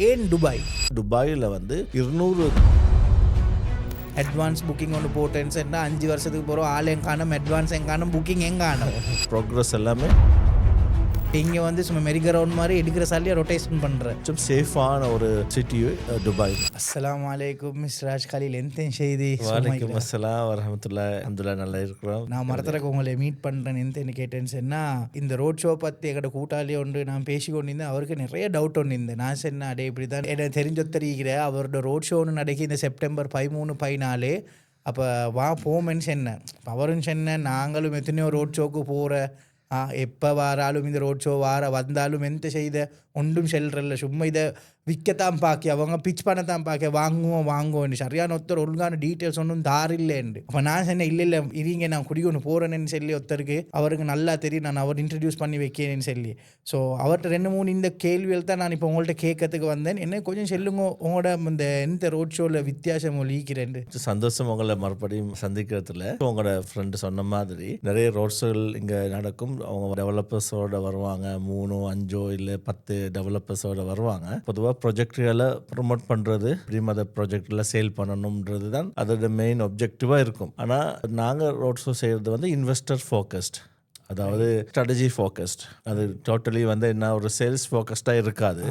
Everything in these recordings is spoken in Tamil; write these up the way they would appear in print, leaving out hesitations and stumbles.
ஏன் துபாய்? துபாயில் வந்து 200 அட்வான்ஸ் புக்கிங் ஒன்று போட்டேன்னு சொன்னால் 5 வருஷத்துக்கு போகிறோம். ஆள் எங்க காணும், அட்வான்ஸ் எங்க காணும், புக்கிங் எங்க காணும். ப்ரோக்ரஸ் எல்லாமே இங்கே வந்து சும்மா மெரிக ரவுண்ட் மாதிரி எடுக்கிற சாலியை ரொட்டேஷன் பண்ணுறேன். கொஞ்சம் சேஃபான ஒரு சிட்டி துபாய். அஸ்ஸலாமு அலைக்கும் மிஸ்ராஜ் கலீல் எந்த செய்தி? வலைக்கும் அஸ்ஸலாம் வரஹ்மத்துல்லாஹி அல்ஹம்துலில்லாஹ் நல்லா இருக்கிறோம். நான் மரத்தரக்கு உங்களை மீட் பண்ணுறேன் எந்தன்னு கேட்டேன்னு சொன்னால், இந்த ரோட் ஷோ பற்றி எங்கள்ட கூட்டாளியே ஒன்று நான் பேசி கொண்டிருந்தேன். அவருக்கு நிறைய டவுட் ஒன்று இருந்தேன். நான் சொன்னேன், அடே இப்படி தான் எனக்கு தெரிஞ்சொத்தரிக்கிற அவரோட ரோட் ஷோ ஒன்று நடக்கி இந்த செப்டம்பர் 13, 14 அப்போ வா போமென்னு சொன்னேன். அவரும் சொன்னேன், நாங்களும் எத்தனையோ ரோட் ஷோக்கு போகிற எப்போ வாராலும் இந்த ரோட் ஷோ வந்தாலும் எந்த செய்த ஒன்றும் செல்றல்ல, சும்மா இதை விற்கத்தான் பார்க்க, அவங்க பிச் பண்ணத்தான் பார்க்க, வாங்குவோம் சரியான ஒருத்தர் ஒழுங்கான டீட்டெயில்ஸ் ஒன்றும் தாரில்லைன்னு. அப்போ நான் சொன்னேன், இல்லை இருங்க நான் குடிக்கொண்டு போகிறேன்னு சொல்லி ஒருத்தருக்கு அவருக்கு நல்லா தெரியும், நான் அவர் இன்ட்ரடியூஸ் பண்ணி வைக்கிறேன்னு சொல்லி. ஸோ அவர்கிட்ட 2-3 இந்த கேள்விகள் தான் நான் இப்போ உங்கள்கிட்ட கேட்கறதுக்கு வந்தேன். என்ன கொஞ்சம் சொல்லுங்க, உங்களோட இந்த எந்த ரோட் ஷோவில் வித்தியாசம் லீக்கிறேன். சந்தோஷம் உங்களை மறுபடியும் சந்திக்கிறதுல. உங்களோட ஃப்ரெண்டு சொன்ன மாதிரி நிறைய ரோட் ஷோகள் இங்கே நடக்கும். அவங்க டெவலப்பர்ஸோட வருவாங்க, 3, 5 இல்லை 10 டெவலப்பர்ஸோட வருவாங்க. பொதுவாக ப்ரொஜெக்டுகளை ப்ரொமோட் பண்ணுறது, இப்படியும் அதை ப்ரொஜெக்டில் சேல் பண்ணணுன்றது தான் அதோட மெயின் ஒப்ஜெக்டிவாக இருக்கும். ஆனால் நாங்கள் ரோட் ஷோ செய்கிறது வந்து இன்வெஸ்டர் ஃபோக்கஸ்ட், அதாவது ஸ்ட்ராட்டஜி ஃபோக்கஸ்ட். அது டோட்டலி வந்து என்ன ஒரு சேல்ஸ் ஃபோக்கஸ்டாக இருக்காது.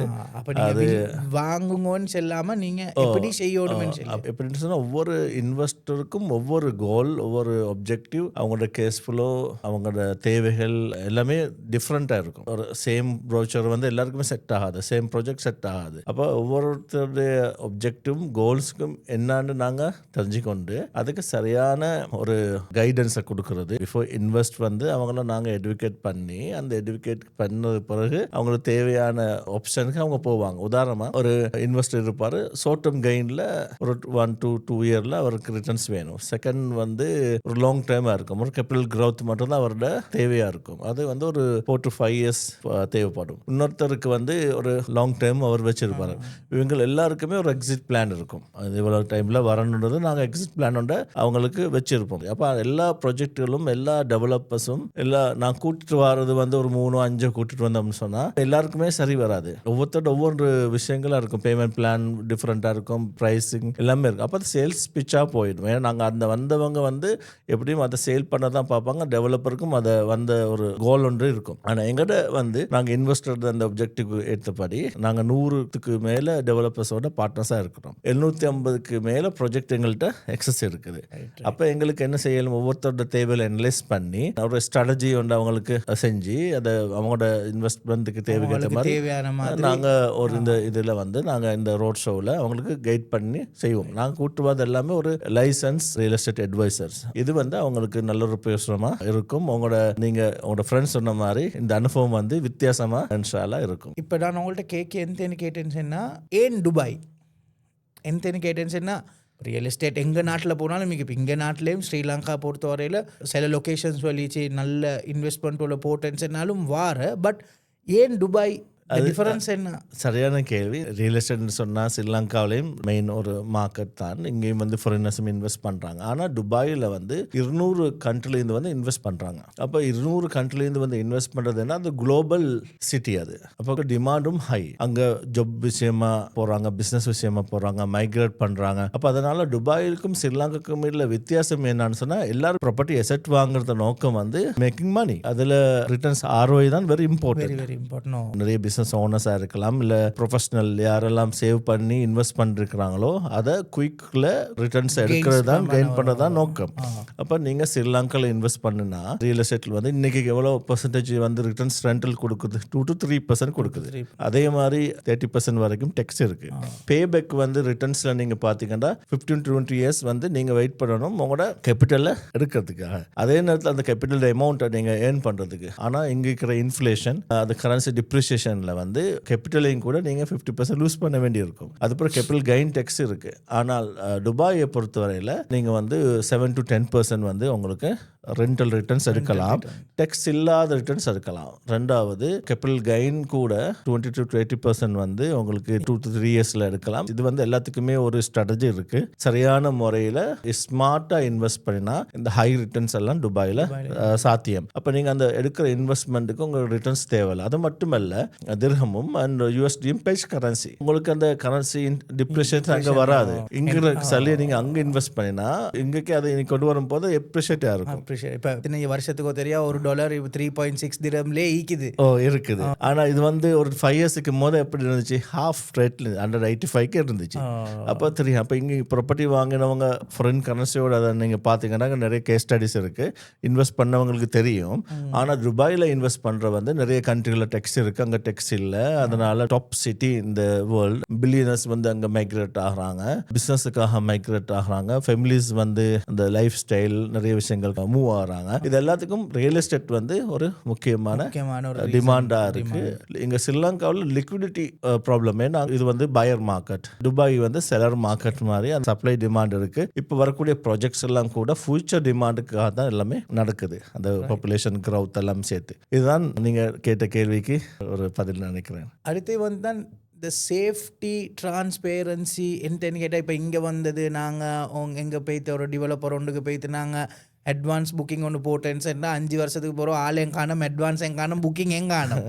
அது வாங்குங்கன்னு சொல்லாமல் நீங்கள் எப்படி செய்யணும்னு சொல்லி, எப்படின்னு சொன்னால் ஒவ்வொரு இன்வெஸ்டருக்கும் ஒவ்வொரு கோல், ஒவ்வொரு ஒப்ஜெக்டிவ், அவங்களோட கேஷ் ஃப்ளோ, அவங்களோட தேவைகள் எல்லாமே டிஃப்ரெண்ட்டாக இருக்கும். ஒரு சேம் ப்ரோச்சர் வந்து எல்லாருக்குமே செட் ஆகாது, சேம் ப்ராஜெக்ட் செட் ஆகாது. அப்போ ஒவ்வொருத்தருடைய ஒப்ஜெக்டிவும் கோல்ஸுக்கும் என்னான்னு நாங்கள் தெரிஞ்சுக்கொண்டு அதுக்கு சரியான ஒரு கைடன்ஸை கொடுக்கறது. பிஃபோர் இன்வெஸ்ட் வந்து அவங்கள நாங்கள் எடுக்கேட் பண்ணி, அந்த எடுக்கேட் பண்ணது பிறகு அவங்களுக்கு தேவையான ஆப்ஷனுக்கு அவங்க போவாங்க. உதாரணமாக ஒரு இன்வெஸ்டர் இருப்பார், ஷார்ட் டேர்ம் கெயினில் ஒரு 1 to 2 இயரில் அவருக்கு ரிட்டர்ன்ஸ் வேணும். செகண்ட் வந்து ஒரு லாங் டைமாக இருக்கும், ஒரு கேபிட்டல் க்ரோத் மட்டும்தான் அவரோட தேவையாக இருக்கும். அது வந்து ஒரு 4 to 5 years தேவைப்படும். இன்னொருத்தருக்கு வந்து ஒரு லாங் டைம் அவர் வச்சிருப்பார். இவங்க எல்லாருக்குமே ஒரு எக்ஸிட் பிளான் இருக்கும். அது இவ்வளோ டைமில் வரணுன்றது நாங்கள் எக்ஸிட் பிளானோட அவங்களுக்கு வச்சிருப்போம். அப்போ எல்லா ப்ராஜெக்டுகளும், எல்லா டெவலப்பர்ஸும், நான் கூட்டிட்டு வர்றது வந்து ஒரு 3-5 கூட்டிட்டு வந்தோம்னு சொன்னால் எல்லாருக்குமே சரி வராது. ஒவ்வொருத்தோட ஒவ்வொரு விஷயங்களாக இருக்கும். பேமெண்ட் பிளான் டிஃப்ரெண்ட்டாக இருக்கும், ப்ரைஸிங் எல்லாமே இருக்கும். அப்போ அது சேல்ஸ் பிச்சாக போயிடும். ஏன்னா நாங்கள் அந்த வந்தவங்க வந்து எப்படியும் அதை சேல் பண்ண தான் பார்ப்பாங்க. டெவலப்பருக்கும் அதை வந்த ஒரு கோல் ஒன்று இருக்கும். ஆனால் எங்கிட்ட வந்து நாங்கள் இன்வெஸ்டர் அந்த ஒப்ஜெக்டிவ் ஏற்றபடி நாங்கள் 100க்கு மேலே டெவலப்பர்ஸோட பார்ட்னர்ஸாக இருக்கிறோம். 750க்கு மேலே ப்ராஜெக்ட் எங்கள்கிட்ட எக்ஸஸ் இருக்குது. அப்போ எங்களுக்கு என்ன செய்யணும், ஒவ்வொருத்தரோட தேவையை அனலைஸ் பண்ணி ஒரு ஸ்ட்ராட்டஜி ஒன்று அவங்களுக்கு செஞ்சு அதை அவங்களோட இன்வெஸ்ட்மெண்ட்டுக்கு தேவையான மாதிரி நாங்கள் ஒரு இந்த இதில் வந்து நாங்கள் இந்த ரோட் ஷோவில் அவங்களுக்கு கைட் பண்ணி செய்வோம். நாங்கள் கூட்டுவது எல்லாமே ஒரு லைசன்ஸ் ரியல் எஸ்டேட் அட்வைசர்ஸ். இது வந்து அவங்களுக்கு நல்ல ஒரு பிரயோசனமாக இருக்கும். உங்களோட ஃப்ரெண்ட்ஸ் சொன்ன மாதிரி இந்த அனுபவம் வந்து வித்தியாசமாக இன்ஷால்லா இருக்கும். இப்போ நான் உங்கள்கிட்ட எந்தேன்னு கேட்டேன்னு சொன்னால், ஏன் துபாய் எந்தேன்னு கேட்டேன்னு சொன்னால், ரியல் எஸ்டேட் எங்கள் நாட்டில் போனாலும் இப்போ எங்கள் நாட்டிலையும் ஸ்ரீலங்கா பொறுத்த வரையில் சில லொக்கேஷன்ஸ் வலிச்சு நல்ல இன்வெஸ்ட்மெண்ட் உள்ள போட்டேன்ஸ்னாலும் பட் ஏன் துபாய்? டிஃபரன்ஸ் என்ன? சரியான கேள்வி. ரியல் எஸ்டேட்னு சொன்னால் ஸ்ரீலங்காவிலையும் மெயின் ஒரு மார்க்கெட் தான். இங்கேயும் வந்து ஃபாரினர்ஸும் இன்வெஸ்ட் பண்ணுறாங்க. ஆனால் துபாயில் வந்து 200 கண்ட்ரிலேருந்து வந்து இன்வெஸ்ட் பண்ணுறாங்க. அப்போ 200 கண்ட்ரிலேருந்து வந்து இன்வெஸ்ட் பண்ணுறதுன்னா அது குளோபல் சிட்டி. அது அப்போ டிமாண்டும் ஹை. அங்கே ஜாப் விஷயமா போகிறாங்க, பிஸ்னஸ் விஷயமா போகிறாங்க, மைக்ரேட் பண்ணுறாங்க. அப்போ அதனால் துபாயிலுக்கும் ஸ்ரீலங்காவுக்கும் இல்லை வித்தியாசம் என்னன்னு சொன்னால், எல்லாரும் ப்ராப்பர்ட்டி எசெட் வாங்குறத நோக்கம் வந்து மேக்கிங் மணி. அதில் ரிட்டர்ன்ஸ் ROI தான் வெரி இம்பார்ட்டன்ட். நிறைய பிஸ்னஸ் ஓனர்ஸாக இருக்கலாம், இல்லை ப்ரொஃபஷனல் யாரெல்லாம் சேவ் பண்ணி இன்வெஸ்ட் பண்ணிருக்கிறாங்களோ அதை குயிக்கில் ரிட்டர்ன்ஸ் எடுக்கிறது தான், கெயின் பண்ணுறது தான் நோக்கம். அப்போ நீங்கள் ஸ்ரீலங்காவில் இன்வெஸ்ட் பண்ணுனா ரியல் எஸ்டேட்டில் வந்து இன்னைக்கு எவ்வளோ பர்சன்டேஜ் வந்து ரிட்டர்ன்ஸ் ரெண்டல் கொடுக்குது? 2 to 3% கொடுக்குது. அதே மாதிரி 30% வரைக்கும் டெக்ஸ் இருக்கு. பேபேக் வந்து ரிட்டர்ன்ஸில் நீங்கள் பார்த்தீங்கன்னா 15 to 20 years வந்து நீங்கள் வெயிட் பண்ணணும் உங்களோட கேபிட்டலை எடுக்கிறதுக்காக. அதே நேரத்தில் அந்த கேபிட்டல் அமௌண்ட்டை நீங்கள் ஏர்ன் பண்ணுறதுக்கு. ஆனால் இங்கே இருக்கிற இன்ஃப்ளேஷன், அது கரன்சி டிப்ரிசியேஷன் வந்து கேபிட்டலையும் கூட நீங்கள் 50% லூஸ் பண்ண வேண்டியிருக்கும். அதுக்கப்புறம் கேபிட்டல் கெயின் டெக்ஸ் இருக்கு. ஆனால் துபாயை பொறுத்தவரையில் நீங்கள் வந்து 7 to 10% வந்து உங்களுக்கு ரெண்டல் ரிட்டர்ன்ஸ் எடுக்கலாம், டெக்ஸ் இல்லாத ரிட்டர்ன்ஸ் எடுக்கலாம். ரெண்டாவது கேபிட்டல் கெயின் கூட 20 to 80% வந்து உங்களுக்கு 2 to 3 இயர்ஸ்ல எடுக்கலாம். இது வந்து எல்லாத்துக்குமே ஒரு ஸ்ட்ராட்டஜி இருக்கு. சரியான முறையில் ஸ்மார்ட்டா இன்வெஸ்ட் பண்ணினா இந்த ஹை ரிட்டர்ன்ஸ் எல்லாம் துபாயில சாத்தியம். அப்ப நீங்க அந்த எடுக்கிற இன்வெஸ்ட்மெண்ட்டுக்கு உங்களுக்கு ரிட்டர்ன்ஸ் தேவையில்லை. அது மட்டுமல்ல, திர்ஹமும் அண்ட் யூஎஸ்டியும் பேஜ் கரன்சி, உங்களுக்கு அந்த கரன்சி டிப்ரிஷியேட் அங்க வராது. இங்க சல்லியை நீங்க அங்க இன்வெஸ்ட் பண்ணினா இங்கக்கு அதை கொண்டு வரும் போது எப்ரிஷியேட்டா இருக்கும். இப்ப வருஷத்துக்கு தெரியா $1 3.6 திரம்லே ஈக்குது. இருக்குது. ஆனா இது வந்து ஒரு 5 இயர்ஸ்க்கு போது எப்படி இருந்துச்சு, ஹாஃப் ரேட்ல அண்டர் 85 இருந்துச்சு. அப்போ தெரியும். அப்போ இங்கே ப்ராப்பர்ட்டி வாங்கினவங்க ஃபாரின் கரன்சியோட அதை நீங்கள் பார்த்தீங்கன்னா நிறைய கேஸ் ஸ்டடிஸ் இருக்குது. இன்வெஸ்ட் பண்ணவங்களுக்கு தெரியும். ஆனால் துபாயில் இன்வெஸ்ட் பண்ணுற வந்து நிறைய கண்ட்ரிகளில் டெக்ஸ் இருக்குது, அங்கே டெக்ஸ் இல்லை. அதனால டாப் சிட்டி இந்த வேர்ல்டு, பில்லியனர்ஸ் வந்து அங்கே மைக்ரேட் ஆகிறாங்க, பிஸ்னஸுக்காக மைக்ரேட் ஆகிறாங்க, ஃபேமிலிஸ் வந்து அந்த லைஃப் ஸ்டைல் நிறைய விஷயங்கள் மூவ் ஆகிறாங்க. இது எல்லாத்துக்கும் ரியல் எஸ்டேட் வந்து ஒரு முக்கியமான டிமாண்டாக இருக்குது. இங்கே ஸ்ரீலங்காவில் லிக்விடிட்டி ப்ராப்ளம். ஏன்னா இது வந்து பயர் மார்க்கெட், துபாய் வந்து செலர் மார்க்கெட் மாதிரி அந்த சப்ளை டிமாண்ட் இருக்கு. இப்போ வரக்கூடிய ப்ராஜெக்ட்ஸ் எல்லாம் கூட ஃபியூச்சர் டிமாண்டுக்காக தான் எல்லாமே நடக்குது, அந்த பாப்புலேஷன் கிரவுத் எல்லாம் சேர்த்து. இதுதான் நீங்க கேட்ட கேள்விக்கு ஒரு பதில் நினைக்கிறேன். அடுத்து வந்து தான் இந்த சேஃப்டி டிரான்ஸ்பேரன்சி என்னன்னு கேட்டால், இப்போ இங்கே வந்தது நாங்கள் எங்கே போய்த்து ஒரு டெவலப்பர் ஒன்றுக்கு போய்த்து நாங்கள் அட்வான்ஸ் புக்கிங் ஒன்று போட்டேன்னு சொன்னால் 5 வருஷத்துக்கு போகிறோம், ஆள் எங்க காணும், அட்வான்ஸ் எங்க காணும், புக்கிங் எங்க காணும்,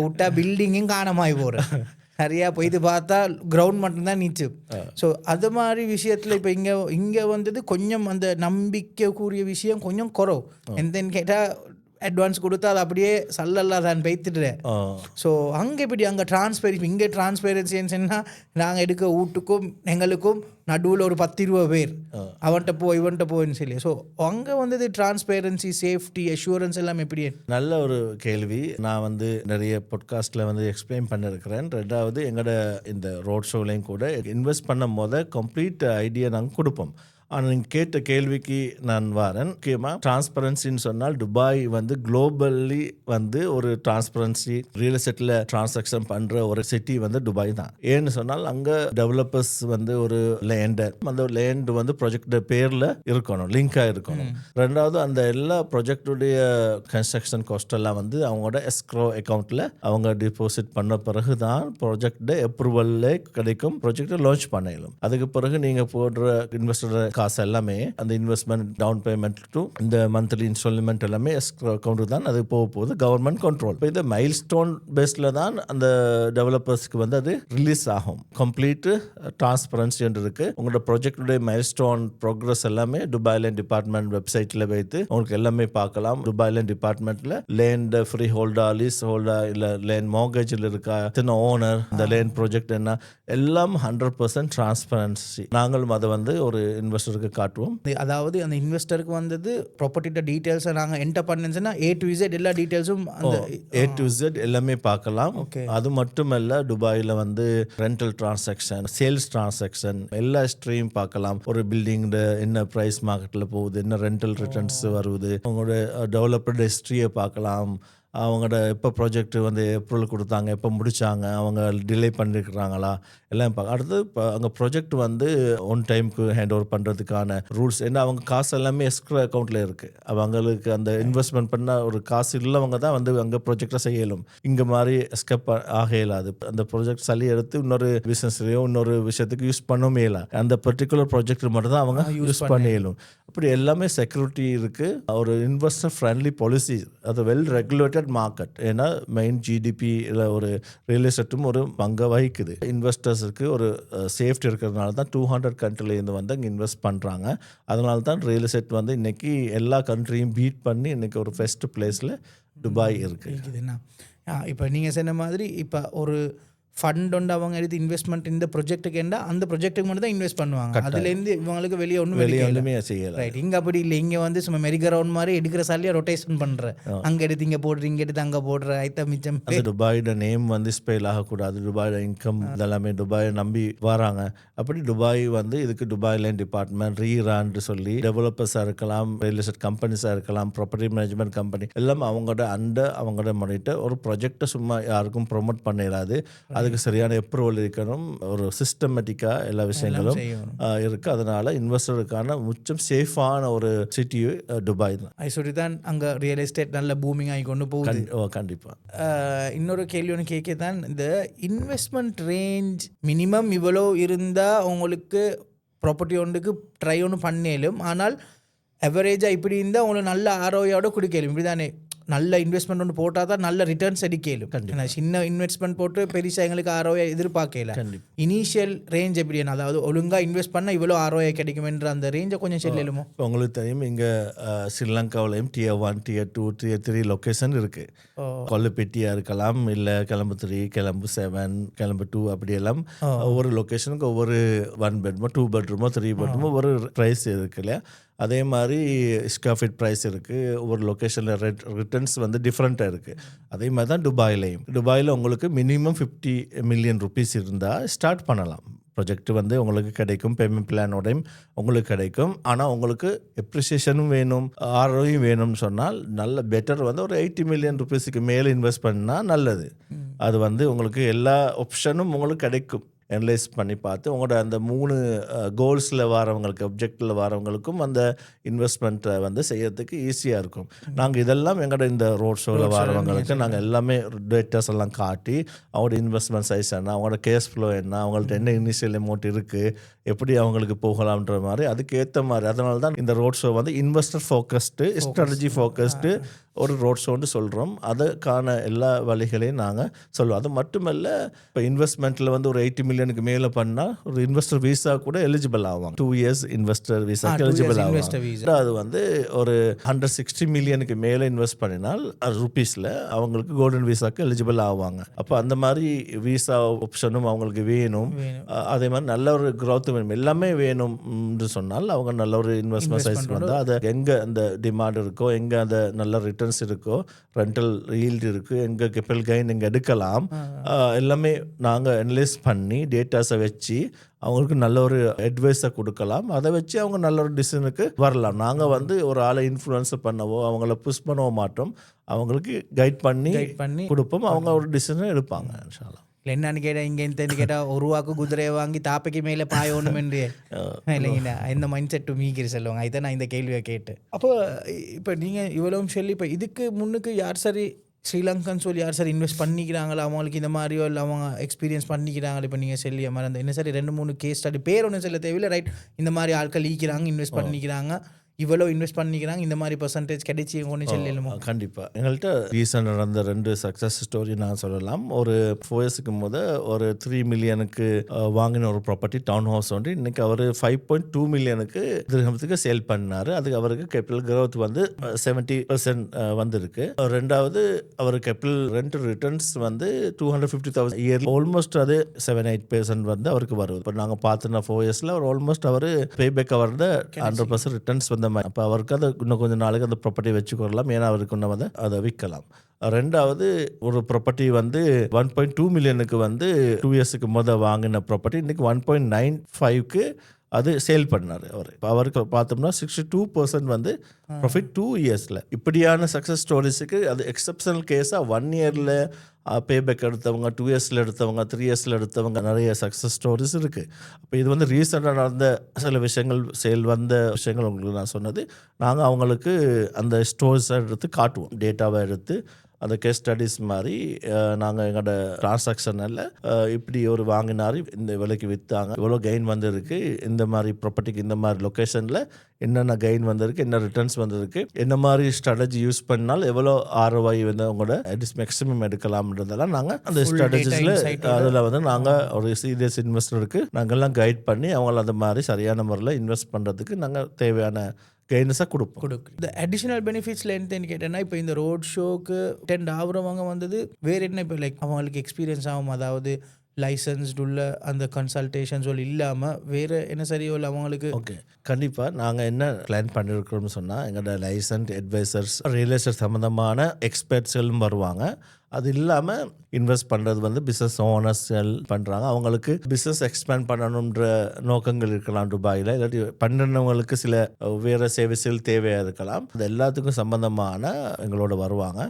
விட்டா பில்டிங்கும் காணமாகி போகிறேன். நிறையா போய்த்து பார்த்தா கிரவுண்ட் மட்டும்தான் நீச்சு. ஸோ அது மாதிரி விஷயத்தில் இப்போ இங்கே வந்தது கொஞ்சம் அந்த நம்பிக்கைக்குரிய விஷயம் கொஞ்சம் குறவு. எந்தன்னு கேட்டால் அட்வான்ஸ் கொடுத்தா அது அப்படியே சல்லல்லாம் தான் பெய்த்துடுறேன். ஸோ அங்கே இப்படி அங்கே டிரான்ஸ்பேரன்சி, இங்கே டிரான்ஸ்பேரன்சின்னா நாங்கள் எடுக்க வீட்டுக்கும் எங்களுக்கும் நடுவில் ஒரு 10-20 பேர் அவன்கிட்ட போ இவன்கிட்ட போன்னு சொல்லி. ஸோ அங்கே வந்தது டிரான்ஸ்பேரன்சி, சேஃப்டி, அஷூரன்ஸ் எல்லாம் எப்படி? நல்ல ஒரு கேள்வி. நான் வந்து நிறைய பாட்காஸ்ட்டில் வந்து எக்ஸ்பிளைன் பண்ணியிருக்கிறேன். ரெண்டாவது எங்களோட இந்த ரோட் ஷோலையும் கூட இன்வெஸ்ட் பண்ணும் போது கம்ப்ளீட் ஐடியா நாங்கள் கொடுப்போம். ஆனால் நீங்கள் கேட்ட கேள்விக்கு நான் வரேன். முக்கியமாக டிரான்ஸ்பரன்சின்னு சொன்னால் துபாய் வந்து குளோபல்லி வந்து ஒரு டிரான்ஸ்பரன்சி ரியல் எஸ்டேட்டில் டிரான்சாக்ஷன் பண்ணுற ஒரு சிட்டி வந்து துபாய் தான். ஏன்னு சொன்னால் அங்கே டெவலப்பர்ஸ் வந்து ஒரு லேண்டை, அந்த லேண்ட் வந்து ப்ராஜெக்ட் பேரில் இருக்கணும், லிங்காக இருக்கணும். ரெண்டாவது அந்த எல்லா ப்ராஜெக்டுடைய கன்ஸ்ட்ரக்ஷன் காஸ்ட் எல்லாம் வந்து அவங்களோட எஸ்க்ரோ அக்கௌண்ட்டில் அவங்க டிபாசிட் பண்ண பிறகு தான் ப்ராஜெக்ட் அப்ரூவல்லே கிடைக்கும், ப்ராஜெக்டை லான்ச் பண்ணிடலாம். அதுக்கு பிறகு நீங்கள் போடுற இன்வெஸ்டர் காசு எல்லாமே அந்த இன்வெஸ்ட்மெண்ட், டவுன் பேமெண்ட் டு இந்த மந்த்லி இன்ஸ்டால்மெண்ட் எல்லாமே எஸ்க்ரோ அக்கௌண்ட் தான் அது போகுது, கவர்மெண்ட் கண்ட்ரோல். இப்போ இது மைல் ஸ்டோன் பேஸ்ல தான் அந்த டெவலப்பர்ஸ்க்கு வந்து அது ரிலீஸ் ஆகும். கம்ப்ளீட் டிரான்ஸ்பரன்சி இருக்கு. உங்களோட ப்ராஜெக்டுடைய மைல் ஸ்டோன் ப்ரோக்ரஸ் எல்லாமே துபாய் லேண்ட் டிபார்ட்மெண்ட் வெப்சைட்ல வைத்து உங்களுக்கு எல்லாமே பார்க்கலாம். துபாய் லேண்ட் டிபார்ட்மெண்ட்ல லேண்ட் ஃப்ரீ ஹோல்டா, லீஸ் ஹோல்டா, இல்ல லேண்ட் மார்கேஜில் இருக்கா, எத்தனை ஓனர், இந்த லேண்ட் ப்ராஜெக்ட் என்ன, எல்லாம் 100% டிரான்ஸ்பரன்சி. நாங்களும் அதை வந்து ஒரு இன்வெஸ்டருக்கு காட்டுவோம். அதாவது அந்த இன்வெஸ்டருக்கு வந்தது ப்ராப்பர்ட்டியோட டீடைல்ஸை நாங்கள் என்டர் பண்ணேன்னா A to Z எல்லா டீடைல்ஸும் அந்த A to Z எல்லாமே பார்க்கலாம். அது மட்டுமல்ல, துபாயில் வந்து ரெண்டல் டிரான்சாக்ஷன், சேல்ஸ் டிரான்சாக்ஷன் எல்லா ஸ்ட்ரீம் பார்க்கலாம். ஒரு பில்டிங் என்ன பிரைஸ் மார்க்கெட்டில் போகுது, என்ன ரெண்டல் ரிட்டர்ன்ஸ் வருது, உங்களோட டெவலப்பர் ஹிஸ்ட்ரியை பார்க்கலாம். அவங்களோட எப்போ ப்ராஜெக்ட் வந்து ஏப்ரல் கொடுத்தாங்க, எப்போ முடித்தாங்க, அவங்க டிலே பண்ணியிருக்கிறாங்களா எல்லாம் அடுத்து இப்போ அங்கே ப்ராஜெக்ட் வந்து ஒன் டைமுக்கு ஹேண்ட் ஓவர் பண்ணுறதுக்கான ரூல்ஸ் என்ன, அவங்க காசு எல்லாமே எஸ்க்ரோ அக்கௌண்ட்டில் இருக்குது. அவங்களுக்கு அந்த இன்வெஸ்ட்மெண்ட் பண்ண ஒரு காசு இல்லவங்க தான் வந்து அங்கே ப்ராஜெக்டை செய்யலும். இங்கே மாதிரி எஸ்கேப் ஆக இயலாது. அந்த ப்ராஜெக்ட் சளி எடுத்து இன்னொரு பிஸ்னஸ்லையோ இன்னொரு விஷயத்துக்கு யூஸ் பண்ணவும் இயலாம். அந்த பர்டிகுலர் ப்ராஜெக்ட் மட்டும் தான் அவங்க யூஸ் பண்ண இயலும். அப்படி எல்லாமே செக்யூரிட்டி இருக்குது. ஒரு இன்வெஸ்டர் ஃப்ரெண்ட்லி பாலிசி, அது வெல் ரெகுலேட்டட் மார்க்கெட். ஏன்னா மெயின் ஜிடிபியில் ஒரு ரியல் எஸ்டேட்டும் ஒரு பங்கை வகிக்குது. இன்வெஸ்டர்ஸுக்கு ஒரு சேஃப்டி இருக்கிறதுனால தான் 200 கண்ட்ரிலேருந்து வந்து அங்கே இன்வெஸ்ட் பண்ணுறாங்க. அதனால தான் ரியல் எஸ்டேட் வந்து இன்னைக்கு எல்லா கண்ட்ரியும் பீட் பண்ணி இன்னைக்கு ஒரு ஃபர்ஸ்ட் பிளேஸில் துபாய் இருக்குது. இப்போ நீங்கள் சொன்ன மாதிரி இப்போ ஒரு ஃபண்ட் ஒன்று அவங்க எடுத்து இன்வெஸ்ட்மெண்ட் இந்த ப்ரொஜெக்ட்டுக்கு என்ன அந்த ப்ரொஜெக்ட்டுக்கு மட்டும் தான் இன்வெஸ்ட் பண்ணுவாங்க. அதுலேருந்து இவங்களுக்கு வெளியே ஒன்றுமே செய்யலை. ரைட். இங்கே அப்படி இல்லை. இங்கே வந்து சும்மா மெரிகரவுண்ட் மாதிரி எடுக்கிற சாலியாக ரொட்டேஷன் பண்ணுறேன். அங்கே எடுத்து இங்கே போடுற, இங்கே எடுத்து அங்கே போடுற ஐட்டம் மிச்சம். துபாயோட நேம் வந்து ஸ்பெயில் ஆகக்கூடாது. துபாயோட இன்கம் இதெல்லாமே துபாயை நம்பி வராங்க. அப்படி துபாய் வந்து இதுக்கு துபாய் லேண்ட் டிபார்ட்மெண்ட், ரீரான்னு சொல்லி டெவலப்பர்ஸாக இருக்கலாம், ரியல் எஸ்டேட் கம்பெனிஸாக இருக்கலாம், ப்ராப்பர்ட்டி மேனேஜ்மெண்ட் கம்பெனி எல்லாம் அவங்களோட அவங்களோட மானிட்டர் ஒரு ப்ராஜெக்டை சும்மா யாருக்கும் ப்ரொமோட் பண்ணிடாது. அதுக்கு சரியான அப்ரூவல் இருக்கணும், ஒரு சிஸ்டமேட்டிக்காக எல்லா விஷயங்களும் செய்யணும். இருக்குது. அதனால் இன்வெஸ்டருக்கான முச்சம் சேஃபான ஒரு சிட்டி துபாய் தான். அது சொல்லி தான் அங்கே ரியல் எஸ்டேட் நல்ல பூமிங் ஆகி கொண்டு போகுது. கண்டிப்பாக. இன்னொரு கேள்வி ஒன்று கேட்க தான், இந்த இன்வெஸ்ட்மெண்ட் ரேஞ்ச் மினிமம் இவ்வளோ இருந்தால் உங்களுக்கு ப்ராப்பர்ட்டி ஒன்றுக்கு ட்ரை ஒன்று பண்ணேலும், ஆனால் அவரேஜாக இப்படி இருந்தால் உங்களுக்கு நல்ல ஆரோயோட கொடுக்கலும். இப்படி தானே நல்ல இன்வெஸ்ட்மெண்ட் ஒன்று போட்டால் தான் நல்ல ரிட்டர்ன்ஸ் அடிக்கலும். ஏன்னா சின்ன இன்வெஸ்ட்மெண்ட் போட்டு பெருசாக எங்களுக்கு ஆரோயா எதிர்பார்க்கல. இனிஷியல் ரேஞ்ச் எப்படி, அதாவது ஒழுங்காக இன்வெஸ்ட் பண்ணால் இவ்வளோ ஆரோயா கிடைக்குமென்ற அந்த ரேஞ்சை கொஞ்சம் சொல்லலுமோ? இப்போ உங்களுக்கு தெரியும், இங்கே ஸ்ரீலங்காவிலையும் Tier 1, Tier 2, Tier 3 லொக்கேஷன் இருக்குது. கொல்லுப்பெட்டியாக இருக்கலாம், இல்லை கிளம்பு 3, கிளம்பு 7, கிளம்பு 2, அப்படியெல்லாம் ஒவ்வொரு லொக்கேஷனுக்கு ஒவ்வொரு 1 பெட்ரூமோ 2 பெட்ரூமோ 3 பெட்ரூமோ ஒரு ப்ரைஸ் இருக்கு இல்லையா? அதே மாதிரி ஸ்கொயர் ஃபீட் ப்ரைஸ் இருக்குது. ஒவ்வொரு லொக்கேஷனில் ரிட்டர்ன்ஸ் வந்து டிஃப்ரெண்ட்டாக இருக்குது. அதே மாதிரி தான் துபாயில் உங்களுக்கு மினிமம் 50 மில்லியன் ருபீஸ் இருந்தால் ஸ்டார்ட் பண்ணலாம். ப்ரொஜெக்ட் வந்து உங்களுக்கு கிடைக்கும், பேமெண்ட் பிளானோடையும் உங்களுக்கு கிடைக்கும். ஆனால் உங்களுக்கு எப்ரிசியேஷனும் வேணும், ஆர்ஓயும் வேணும்னு சொன்னால் நல்ல பெட்டர் வந்து ஒரு 80 மில்லியன் ருபீஸுக்கு மேலே இன்வெஸ்ட் பண்ணால் நல்லது. அது வந்து உங்களுக்கு எல்லா ஆப்ஷனும் உங்களுக்கு கிடைக்கும். அனலைஸ் பண்ணி பார்த்து உங்களோட அந்த 3 கோல்ஸில் வரவங்களுக்கு, அப்ஜெக்டில் வரவங்களுக்கும் அந்த இன்வெஸ்ட்மெண்ட்டை வந்து செய்யறதுக்கு ஈஸியாக இருக்கும். நாங்கள் இதெல்லாம் எங்களோட இந்த ரோட் ஷோவில் வரவங்களுக்கு நாங்கள் எல்லாமே டேட்டாஸ் எல்லாம் காட்டி அவங்களோட இன்வெஸ்ட்மெண்ட் சைஸ் என்ன, அவங்களோட கேஷ் ஃப்ளோ என்ன, அவங்கள்ட்ட என்ன இனிஷியல் அமௌண்ட் இருக்குது, எப்படி அவங்களுக்கு போகலாம்ன்ற மாதிரி அதுக்கு ஏற்ற மாதிரி. அதனால தான் இந்த ரோட் ஷோ வந்து இன்வெஸ்டர் ஃபோக்கஸ்டு, ஸ்ட்ராட்டஜி ஃபோக்கஸ்டு ஒரு ரோட் ஷோன்னு சொல்கிறோம். அதுக்கான எல்லா வழிகளையும் நாங்கள் சொல்லுவோம். அது மட்டுமல்ல, இப்போ இன்வெஸ்ட்மெண்ட்டில் வந்து ஒரு 80 மில்லியனுக்கு மேலே பண்ணால் ஒரு இன்வெஸ்டர் வீசா கூட எலிஜிபிள் ஆவாங்க. 2 இயர்ஸ் இன்வெஸ்டர் வீசாக்கு எலிஜிபிள் ஆவாங்க. அது வந்து ஒரு 160 மில்லியனுக்கு மேலே இன்வெஸ்ட் பண்ணினால் ருபீஸில் அவங்களுக்கு கோல்டன் வீசாக்கு எலிஜிபிள் ஆவாங்க. அப்போ அந்த மாதிரி வீசா ஆப்ஷனும் அவங்களுக்கு வேணும். அதே மாதிரி நல்ல ஒரு க்ரோத் வேணும், எல்லாமே வேணும்னு சொன்னால் அவங்க நல்ல ஒரு இன்வெஸ்ட்மெண்ட் சைஸ் வந்தால் அது எங்கே அந்த டிமாண்ட் இருக்கோ, எங்கே அந்த நல்ல ரிட்டர்ன்ஸ் இருக்கோ, ரெண்டல் ஈல்டு இருக்குது, எங்கே கேபிட்டல் கெயின் எங்கே எடுக்கலாம், எல்லாமே நாங்கள் அனலைஸ் பண்ணி டேட்டாஸை வச்சு அவங்களுக்கு நல்ல ஒரு அட்வைஸை கொடுக்கலாம். அதை வச்சு அவங்க நல்ல ஒரு டிசிஷனுக்கு வரலாம். நாங்கள் வந்து ஒரு ஆளை இன்ஃப்ளூயன்ஸ் பண்ணவோ அவங்கள புஷ் பண்ணவோ மாட்டோம். அவங்களுக்கு கைட் பண்ணி கொடுப்போம். அவங்க ஒரு டிசிஷனை எடுப்பாங்க. இன்ஷால்லா. என்னன்னு கேட்டால் இங்கே இந்த கேட்டால் ஒரு ரூபாக்கு குதிரையை வாங்கி தாப்பைக்கு மேலே பாயணும் என்று இல்லைங்கண்ணா, இந்த மைண்ட் செட்டு மீக்கிற சொல்லுவாங்க. இதை நான் இந்த கேள்வியை கேட்டு. அப்போ இப்போ நீங்கள் இவ்வளவும் சொல்லி இப்போ இதுக்கு முன்னுக்கு யார் சரி ஸ்ரீலங்கன்னு சொல்லி யார் சார் இன்வெஸ்ட் பண்ணிக்கிறாங்களா, அவங்களுக்கு இந்த மாதிரியோ இல்லை அவங்க எக்ஸ்பீரியன்ஸ் பண்ணிக்கிறாங்களா? இப்போ நீங்கள் சொல்லி மாதிரி என்ன சரி 2-3 கேஸ் ஸ்டடி பேர் ஒன்றும் சொல்ல தேவையில்லை, ரைட்? இந்த மாதிரி ஆட்கள் ஈக்கிறாங்க, இன்வெஸ்ட் பண்ணிக்கிறாங்க, இவ்வளோ இன்வெஸ்ட் பண்ணிக்கிறாங்க, இந்த மாதிரி பர்சன்டேஜ் கிடைச்சி ஒன்று சொல்லலுமோ? கண்டிப்பாக. எங்கள்கிட்ட ரீசெண்ட் நடந்த 2 சக்ஸஸ் ஸ்டோரி நான் சொல்லலாம். ஒரு 4 இயர்ஸுக்கு ஒரு 3 மில்லியனுக்கு வாங்கின ஒரு ப்ராப்பர்ட்டி டவுன் ஹவுஸ் வந்து இன்றைக்கி அவர் 5.2 மில்லியனுக்கு திருகத்துக்கு சேல் பண்ணார். அதுக்கு அவருக்கு கேபிட்டல் க்ரோத் வந்து 70% வந்திருக்கு. ரெண்டாவது அவர் கேபிட்டல் ரெண்ட் ரிட்டர்ன்ஸ் வந்து 250,000 இயர், ஆல்மோஸ்ட் அது 7-8% வந்து அவருக்கு வருது. இப்போ நாங்கள் பார்த்துனா 4 இயர்ஸில் அவர் ஆல்மோஸ்ட் அவர் பேபேக் அவர்ந்த 100% ரிட்டர்ன்ஸ் வந்து. அப்போ அவருக்கு அதை இன்னும் கொஞ்சம் நாளைக்கு அந்த ப்ராப்பர்ட்டி வச்சுக்கொள்ளலாம், ஏன்னா அவருக்கு இன்னும் வந்து அதை விற்கலாம். ரெண்டாவது ஒரு ப்ராப்பர்ட்டி வந்து 1.2 மில்லியனுக்கு வந்து 2 இயர்ஸுக்கு வாங்கின ப்ராப்பர்ட்டி இன்றைக்கி 1.95க்கு அது சேல் பண்ணார் அவர். அவருக்கு பார்த்தோம்னா 62% வந்து ப்ராஃபிட் 2 இயர்ஸில். இப்படியான சக்ஸஸ் ஸ்டோரிஸுக்கு அது எக்ஸப்ஷனல் கேஸாக 1 இயரில் பேபேக் எடுத்தவங்க, 2 இயர்ஸில் எடுத்தவங்க, 3 இயர்ஸில் எடுத்தவங்க நிறைய சக்ஸஸ் ஸ்டோரிஸ் இருக்குது. அப்போ இது வந்து ரீசெண்டாக நடந்த சில விஷயங்கள், சேல் வந்த விஷயங்கள் உங்களுக்கு நான் சொன்னது. நாங்கள் அவங்களுக்கு அந்த ஸ்டோரிஸை எடுத்து காட்டுவோம், டேட்டாவை எடுத்து அந்த கேஸ் ஸ்டடீஸ் மாதிரி நாங்கள் எங்களோட டிரான்சாக்ஷனில் இப்படி ஒரு வாங்கினார், இந்த விலைக்கு விற்றாங்க, இவ்வளோ கெயின் வந்திருக்கு, இந்த மாதிரி ப்ராப்பர்ட்டிக்கு இந்த மாதிரி லொக்கேஷனில் என்னென்ன கெயின் வந்திருக்கு, என்ன ரிட்டர்ன்ஸ் வந்திருக்கு, என்ன மாதிரி ஸ்ட்ராட்டஜி யூஸ் பண்ணால் எவ்வளோ ROI வந்து அவங்களோட மேக்ஸிமம் எடுக்கலாம்ன்றதெல்லாம் நாங்கள் அந்த ஸ்ட்ராட்டஜிஸில் அதில் வந்து நாங்கள் ஒரு சீரியஸ் இன்வெஸ்டருக்கு நாங்கள்லாம் கைட் பண்ணி அவங்கள அந்த மாதிரி சரியான முறையில் இன்வெஸ்ட் பண்ணுறதுக்கு நாங்கள் தேவையான கைனஸாக கொடுக்கும். இந்த அடிஷனல் பெனிஃபிட்ஸில் என்னன்னு கேட்டேன்னா, இப்போ இந்த ரோட் ஷோக்கு அட்டெண்ட் ஆகுறவங்க வந்தது வேறு என்ன, இப்போ லைக் அவங்களுக்கு எக்ஸ்பீரியன்ஸ் ஆகும், அதாவது லைசன்ஸ்டு உள்ள அந்த கன்சல்டேஷன்ஸ் இல்லாமல் வேறு என்ன சரியோ இல்லை அவங்களுக்கு? ஓகே, கண்டிப்பாக நாங்கள் என்ன பிளான் பண்ணியிருக்கிறோம்னு சொன்னால், எங்களோட லைசன்ஸ் அட்வைசர்ஸ், ரியல் எஸ்டேட் சம்மந்தமான எக்ஸ்பர்ட்ஸ்களும் வருவாங்க. அது இல்லாமல் இன்வெஸ்ட் பண்ணுறது வந்து பிஸ்னஸ் ஓனர்ஸ்கள் பண்ணுறாங்க. அவங்களுக்கு பிஸ்னஸ் எக்ஸ்பேண்ட் பண்ணணுன்ற நோக்கங்கள் இருக்கலாம் துபாயில், இல்லாட்டி பண்ணுறவங்களுக்கு சில வேறு சேவைகள் தேவையாக இருக்கலாம். அது எல்லாத்துக்கும் சம்பந்தமான எங்களோட வருவாங்க.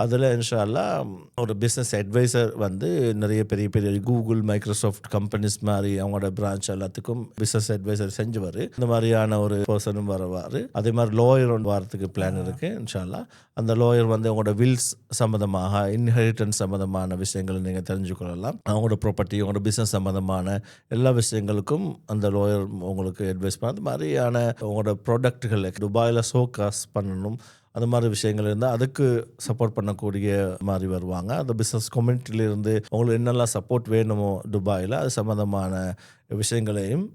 அதில் இன்ஷா அல்லாஹ் ஒரு பிஸ்னஸ் அட்வைசர் வந்து நிறைய பெரிய பெரிய கூகுள், மைக்ரோசாஃப்ட் கம்பெனிஸ் மாதிரி அவங்களோட பிரான்ச் எல்லாத்துக்கும் பிஸ்னஸ் அட்வைசர் செஞ்சுவார். இந்த மாதிரியான ஒரு பர்சனும் வருவார். அதே மாதிரி லோயர் வரத்துக்கு பிளான் இருக்குது இன்ஷா அல்லாஹ். அந்த லோயர் வந்து அவங்களோட வில்ஸ் சம்மந்தமாக, இன்ஹெரிட்டன்ஸ் சம்மந்தமான விஷயங்களை நீங்கள் தெரிஞ்சுக்கொள்ளலாம். அவங்களோட ப்ராப்பர்ட்டி, அவங்களோட பிஸ்னஸ் சம்மந்தமான எல்லா விஷயங்களுக்கும் அந்த லோயர் உங்களுக்கு அட்வைஸ் பண்ண. அது மாதிரியான உங்களோட ப்ராடக்ட்டுகளை துபாயில் ஷோகாஸ் பண்ணணும், அந்த மாதிரி விஷயங்கள் இருந்தால் அதுக்கு சப்போர்ட் பண்ணக்கூடிய மாதிரி வருவாங்க. அந்த பிஸ்னஸ் கம்யூனிட்டியிலேருந்து உங்களுக்கு என்னெல்லாம் சப்போர்ட் வேணுமோ துபாயில் அது சம்மந்தமான விஷயங்களையும்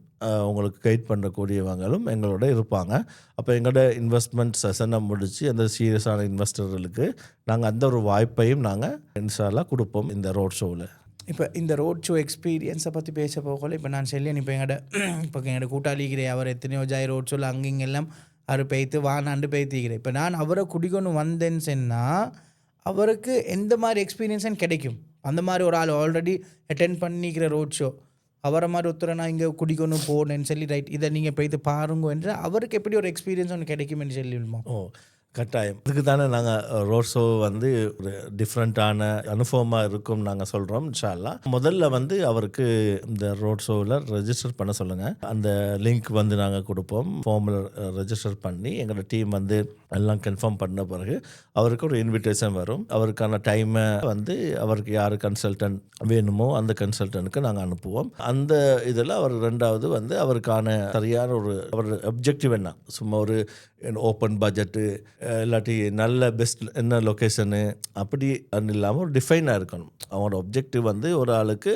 உங்களுக்கு கைட் பண்ணக்கூடியவங்களும் எங்களோட இருப்பாங்க. அப்போ எங்களோட இன்வெஸ்ட்மெண்ட் செஷனை முடித்து அந்த சீரியஸான இன்வெஸ்டர்களுக்கு நாங்கள் அந்த ஒரு வாய்ப்பையும் நாங்கள் இன்ஷா அல்லாஹ் கொடுப்போம் இந்த ரோட் ஷோவில். இப்போ இந்த ரோட் ஷோ எக்ஸ்பீரியன்ஸை பற்றி பேச போகல. இப்போ நான் செல்லியன் இப்போ எங்களோட கூட்டாளிக்கிறேன், அவர் எத்தனையோ ஜாய் ரோட் ஷோவில் அங்கிங்கெல்லாம் அவர் பெய்த்து வானாண்டு பெய்த்திக்கிறேன். இப்போ நான் அவரை குடிக்கொண்டு வந்தேன்னு சொன்னால் அவருக்கு எந்த மாதிரி எக்ஸ்பீரியன்ஸும் கிடைக்கும். அந்த மாதிரி ஒரு ஆள் ஆல்ரெடி அட்டென்ட் பண்ணிக்கிற ரோட் ஷோ, அவரை மாதிரி ஒருத்தரை நான் இங்கே குடிக்கொண்டு போனேன்னு சொல்லி ரைட் இதை நீங்கள் போய்த்து பாருங்க என்று அவருக்கு எப்படி ஒரு எக்ஸ்பீரியன்ஸ் ஒன்று கிடைக்குமென்னு சொல்லிடுமா? கட்டாயம். அதுக்கு தானே நாங்கள் ரோட் ஷோ வந்து ஒரு டிஃப்ரெண்ட்டான அனுபவமாக இருக்கும் நாங்கள் சொல்கிறோம் இன்ஷா அல்லாஹ். முதல்ல வந்து அவருக்கு இந்த ரோட் ஷோவில் ரெஜிஸ்டர் பண்ண சொல்லுங்கள். அந்த லிங்க் வந்து நாங்கள் கொடுப்போம். ஃபார்மில் ரெஜிஸ்டர் பண்ணி எங்களோட டீம் வந்து எல்லாம் கன்ஃபார்ம் பண்ண பிறகு அவருக்கு ஒரு இன்விடேஷன் வரும். அவருக்கான டைமை வந்து அவருக்கு யார் கன்சல்டன்ட் வேணுமோ அந்த கன்சல்டன்ட்டுக்கு நாங்கள் அனுப்புவோம். அந்த இதில் அவர் ரெண்டாவது வந்து அவருக்கான சரியான ஒரு அவர் அப்ஜெக்டிவ் என்ன, சும்மா ஒரு ஓப்பன் பட்ஜெட்டு இல்லாட்டி நல்ல பெஸ்ட் என்ன லொக்கேஷனு அப்படி இல்லாமல் ஒரு டிஃபைனாக இருக்கணும். அவங்களோட ஒப்ஜெக்டிவ் வந்து ஒரு ஆளுக்கு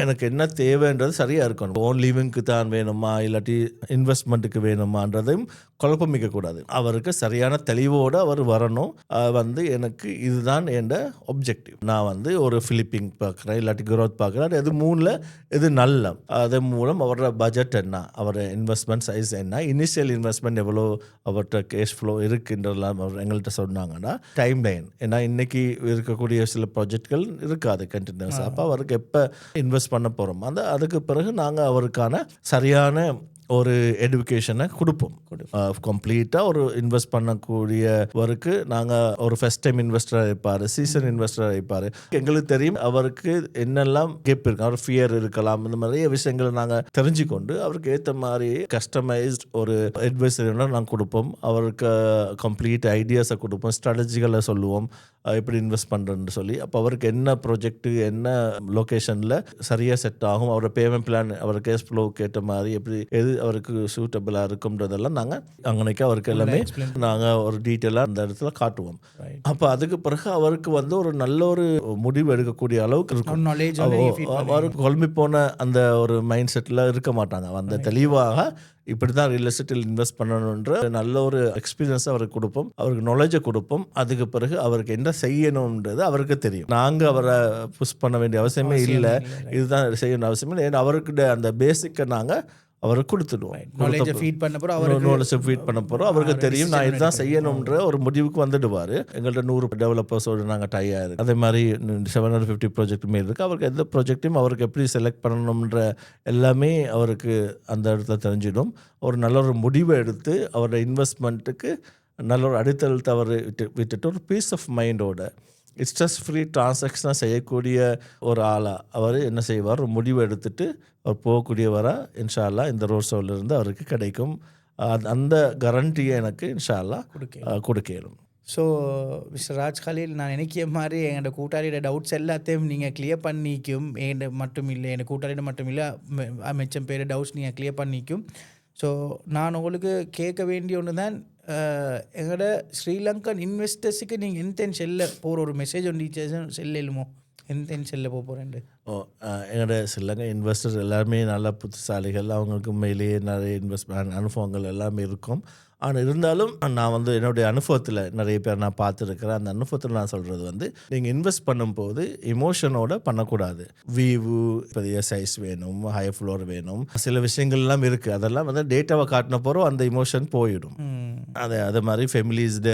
எனக்கு என்ன தேவைன்றது சரியாக இருக்கணும். ஓன் லீவிங்க்கு தான் வேணுமா இல்லாட்டி இன்வெஸ்ட்மெண்ட்டுக்கு வேணுமான்றதையும் குழப்பமிக்கக்கூடாது. அவருக்கு சரியான தெளிவோடு அவர் வரணும். வந்து எனக்கு இதுதான் என் ஒப்ஜெக்டிவ், நான் வந்து ஒரு ஃபிலிப்பிங் பார்க்குறேன் இல்லாட்டி growth பார்க்குறேன், எது மூணில் எது நல்ல, அதன் மூலம் அவரோட பட்ஜெட் என்ன, அவரோட இன்வெஸ்ட்மெண்ட் சைஸ் என்ன, இனிஷியல் இன்வெஸ்ட்மெண்ட் எவ்வளோ, அவர்கிட்ட கேஷ் ஃப்ளோ இருக்குன்றதெல்லாம் அவர் எங்கள்கிட்ட சொன்னாங்கன்னா டைம் லைன். ஏன்னா இன்றைக்கி இருக்கக்கூடிய சில ப்ராஜெக்ட்கள் இருக்காது கண்டினியூஸ். அப்போ அவருக்கு எப்போ இன்வெஸ்ட் பண்ண போகிறோம் அதுக்கு பிறகு நாங்கள் அவருக்கான சரியான ஒரு எடுக்கேஷனை கொடுப்போம். கம்ப்ளீட்டாக ஒரு இன்வெஸ்ட் பண்ணக்கூடியவருக்கு நாங்கள் ஒரு ஃபர்ஸ்ட் டைம் இன்வெஸ்டராக இருப்பார், சீசன் இன்வெஸ்டராக இருப்பார். எங்களுக்கு தெரியும் அவருக்கு என்னெல்லாம் கேப் இருக்கு, அவர் ஃபியர் இருக்கலாம், இந்த நிறைய விஷயங்களை நாங்கள் தெரிஞ்சுக்கொண்டு அவருக்கு ஏற்ற மாதிரி கஸ்டமைஸ்ட் ஒரு அட்வைஸரி நாங்கள் கொடுப்போம். அவருக்கு கம்ப்ளீட் ஐடியாஸை கொடுப்போம், ஸ்ட்ராட்டஜிகளை சொல்லுவோம் எப்படி இன்வெஸ்ட் பண்ணுறேன்னு சொல்லி. அப்போ அவருக்கு என்ன ப்ராஜெக்ட்டு என்ன லொக்கேஷனில் சரியாக செட் ஆகும், அவரோட பேமெண்ட் பிளான், அவர் கேஷ் ஃப்ளோவுக்கு ஏற்ற மாதிரி எப்படி எது அவருக்கு சூட்டபிளாக இருக்கும்ன்றதெல்லாம் நாங்கள் அங்கனைக்கு அவருக்கு எல்லாமே நாங்கள் ஒரு டீட்டெயிலாக அந்த இடத்துல காட்டுவோம். அப்போ அதுக்கு பிறகு அவருக்கு வந்து ஒரு நல்ல ஒரு முடிவு எடுக்கக்கூடிய அளவுக்கு இருக்கும். அவருக்கு குழம்பி போன அந்த ஒரு மைண்ட் செட்டில் இருக்க மாட்டாங்க. அந்த தெளிவாக இப்படி தான் ரியல் எஸ்டேட்டில் இன்வெஸ்ட் பண்ணணுன்ற நல்ல ஒரு எக்ஸ்பீரியன்ஸை அவருக்கு கொடுப்போம், அவருக்கு நாலேஜை கொடுப்போம். அதுக்கு பிறகு அவருக்கு என்ன செய்யணுன்றது அவருக்கு தெரியும். நாங்கள் அவரை புஷ் பண்ண வேண்டிய அவசியமே இல்லை, இதுதான் செய்யணும் அவசியமே இல்லை. ஏன்னா அவருக்கு அந்த பேசிக்கை நாங்கள் அவருக்கு கொடுத்துடுவோம். நாலேஜை ஃபீட் பண்ண போகிறோம், அவருக்கு தெரியும் நான் இதுதான் செய்யணுன்ற ஒரு முடிவுக்கு வந்துடுவார். எங்கள்கிட்ட 100 டெவலப்பர்ஸோடு நாங்கள் டை ஆயிருக்கு. அதே மாதிரி 750 ப்ராஜெக்ட் மாரி இருக்குது. அவருக்கு எந்த ப்ராஜெக்டையும் அவருக்கு எப்படி செலக்ட் பண்ணணுன்ற எல்லாமே அவருக்கு அந்த இடத்துல தெரிஞ்சிடும். ஒரு நல்ல ஒரு முடிவை எடுத்து அவரோட இன்வெஸ்ட்மெண்ட்டுக்கு நல்ல ஒரு அடித்தளத்தை அவர் விட்டுட்டு ஒரு பீஸ் ஆஃப் மைண்டோட ஸ்ட்ரெஸ் ஃப்ரீ டிரான்சாக்ஷனாக செய்யக்கூடிய ஒரு ஆளாக அவர் என்ன செய்வார், ஒரு முடிவு எடுத்துட்டு அவர் போகக்கூடியவராக இன்ஷா அல்லாஹ் இந்த ரோட் ஷோவிலிருந்து அவருக்கு கிடைக்கும். அந்த கேரண்டியை எனக்கு இன்ஷா அல்லாஹ் கொடுக்கணும். ஸோ மிஸ்டர் ராஜ் கலீல், நான் நினைக்கிற மாதிரி எங்களோட கூட்டாளியோட டவுட்ஸ் எல்லாத்தையும் நீங்கள் கிளியர் பண்ணிக்கும். என்கிட்ட மட்டும் இல்லை, என் கூட்டாளியோட மட்டும் இல்லை, மிச்சம் பேர் டவுட்ஸ் நீங்கள் கிளியர் பண்ணிக்கும். ஸோ நான் உங்களுக்கு கேட்க வேண்டிய ஒன்று தான், எங்களோட ஸ்ரீலங்கன் இன்வெஸ்டர்ஸுக்கு நீங்கள் எந்த செல்ல போகிற ஒரு மெசேஜ் ஒன்று செல்லுமோ, எந்த செல்ல போகிறேன்? என்னோட ஸ்ரீலங்கா இன்வெஸ்டர்ஸ் எல்லாருமே நல்ல புத்திசாலிகள், அவங்களுக்கு உண்மையிலேயே நிறைய இன்வெஸ்ட்மெண்ட் அனுபவங்கள் எல்லாமே இருக்கும். ஆனால் இருந்தாலும் நான் வந்து என்னுடைய அனுபவத்தில் நிறைய பேர் நான் பார்த்துருக்கிறேன். அந்த அனுபவத்தில் நான் சொல்கிறது வந்து, நீங்கள் இன்வெஸ்ட் பண்ணும்போது இமோஷனோட பண்ணக்கூடாது. வியூ பெரிய சைஸ் வேணும், ஹை ஃப்ளோர் வேணும், சில விஷயங்கள்லாம் இருக்குது. அதெல்லாம் வந்து டேட்டாவை காட்டின போகிறோம் அந்த இமோஷன் போயிடும். அதே மாதிரி ஃபெமிலிஸ்ட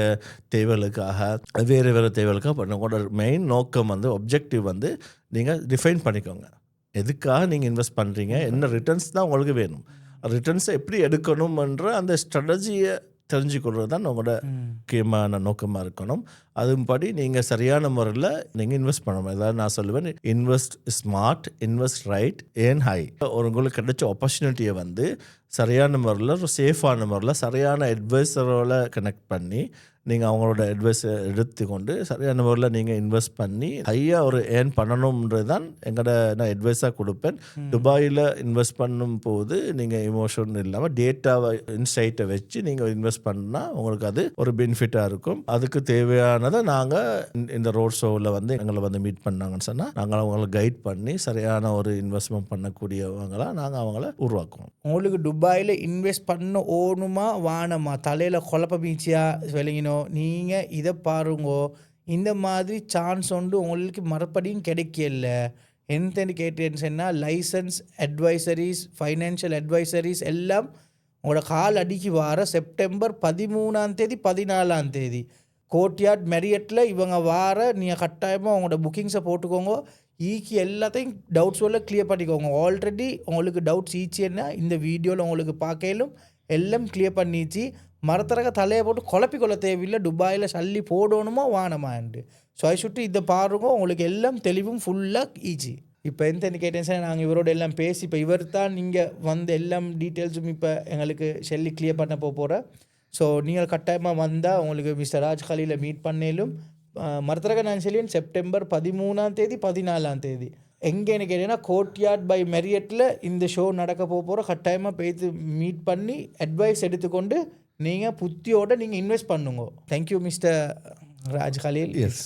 தேவைகளுக்காக வேறு தேவைகளுக்காக பண்ண மெயின் நோக்கம் வந்து ஒப்ஜெக்டிவ் வந்து நீங்கள் டிஃபைன் பண்ணிக்கோங்க. எதுக்காக நீங்கள் இன்வெஸ்ட் பண்ணுறீங்க, என்ன ரிட்டர்ன்ஸ் தான் உங்களுக்கு வேணும், ரிட்டர்ன்ஸை எப்படி எடுக்கணும்ன்ற அந்த ஸ்ட்ராட்டஜியை தெரிஞ்சுக்கொள்வது தான் உங்களோட முக்கியமான நோக்கமாக இருக்கணும். அதுபடி நீங்கள் சரியான முறையில் நீங்கள் இன்வெஸ்ட் பண்ணணும். அதாவது நான் சொல்லுவேன், இன்வெஸ்ட் ஸ்மார்ட், இன்வெஸ்ட் ரைட், ஏன் ஹை. ஒரு உங்களுக்கு கிடைச்ச ஆப்பர்ச்சுனிட்டியை வந்து சரியான முறையில், ஒரு சேஃபான முறையில், சரியான அட்வைசரோட கனெக்ட் பண்ணி நீங்கள் அவங்களோட அட்வைஸை எடுத்துக்கொண்டு சரியான முறையில் நீங்கள் இன்வெஸ்ட் பண்ணி ஹையாக ஒரு ஏர்ன் பண்ணணுன்றது தான் எங்களோட நான் அட்வைஸாக கொடுப்பேன். துபாயில் இன்வெஸ்ட் பண்ணும் போது நீங்கள் இமோஷன் இல்லாமல் டேட்டாவை இன்சைட்டை வச்சு நீங்கள் இன்வெஸ்ட் பண்ணால் உங்களுக்கு அது ஒரு பெனிஃபிட்டாக இருக்கும். அதுக்கு தேவையானதை நாங்கள் இந்த ரோட் ஷோவில் வந்து எங்களை வந்து மீட் பண்ணாங்கன்னு சொன்னால் நாங்கள் அவங்களை கைட் பண்ணி சரியான ஒரு இன்வெஸ்ட்மெண்ட் பண்ணக்கூடியவங்களாக நாங்கள் அவங்கள உருவாக்குவோம். உங்களுக்கு துபாயில் இன்வெஸ்ட் பண்ண ஓணுமா வானமா, தலையில் குழப்ப பீச்சியா விளங்கினோம், நீங்கள் இதை பாருங்கோ, இந்த மாதிரி சான்ஸ் ஒன்று உங்களுக்கு மறுபடியும் கிடைக்கல. எந்தன்னு கேட்டேன்னு சொன்னால் லைசன்ஸ் அட்வைசரிஸ், ஃபைனான்ஷியல் அட்வைசரிஸ் எல்லாம் உங்களோட கால் அடிக்கி வார செப்டம்பர் 13 14 கோர்ட்யார்ட் மெரியட்டில் இவங்க வார. நீங்கள் கட்டாயமாக உங்களோட புக்கிங்ஸை போட்டுக்கோங்க. ஈக்கி எல்லாத்தையும் டவுட்ஸ் எல்லாம் கிளியர் பண்ணிக்கோங்க. ஆல்ரெடி உங்களுக்கு டவுட்ஸ் ஈச்சின்னா இந்த வீடியோவில் உங்களுக்கு பார்க்கலும் எல்லாம் கிளியர் பண்ணிச்சு. மரத்தரக தலையை போட்டு குழப்பிக்கொள்ள தேவையில்லை, துபாயில் சல்லி போடணுமா வானமான்ட்டு. ஸோ ஐ சுட்டு இதை பாருங்க, உங்களுக்கு எல்லாம் தெளிவும் ஃபுல்லாக ஈச்சி. இப்போ எந்தன்னு கேட்டேன் சார், நாங்கள் இவரோட எல்லாம் பேசி இப்போ இவர் தான் நீங்கள் வந்து எல்லாம் டீட்டெயில்ஸும் இப்போ எங்களுக்கு சொல்லி கிளியர் பண்ண போகிறேன். ஸோ நீங்கள் கட்டாயமாக வந்தால் உங்களுக்கு மிஸ்டர் ராஜ் கலீலை மீட் பண்ணேலும். மரத்தரக நான் சொல்லியேன் செப்டம்பர் 13 14 எங்கேன்னு கேட்டீங்கன்னா கோர்ட்யார்ட் பை மெரியட்டில் இந்த ஷோ நடக்க போகிறோம். கட்டாயமாக போய்த்து மீட் பண்ணி அட்வைஸ் எடுத்துக்கொண்டு நீங்கள் புத்தியோடு நீங்கள் இன்வெஸ்ட் பண்ணுங்க. Thank you mister Raj Khalil. Yes.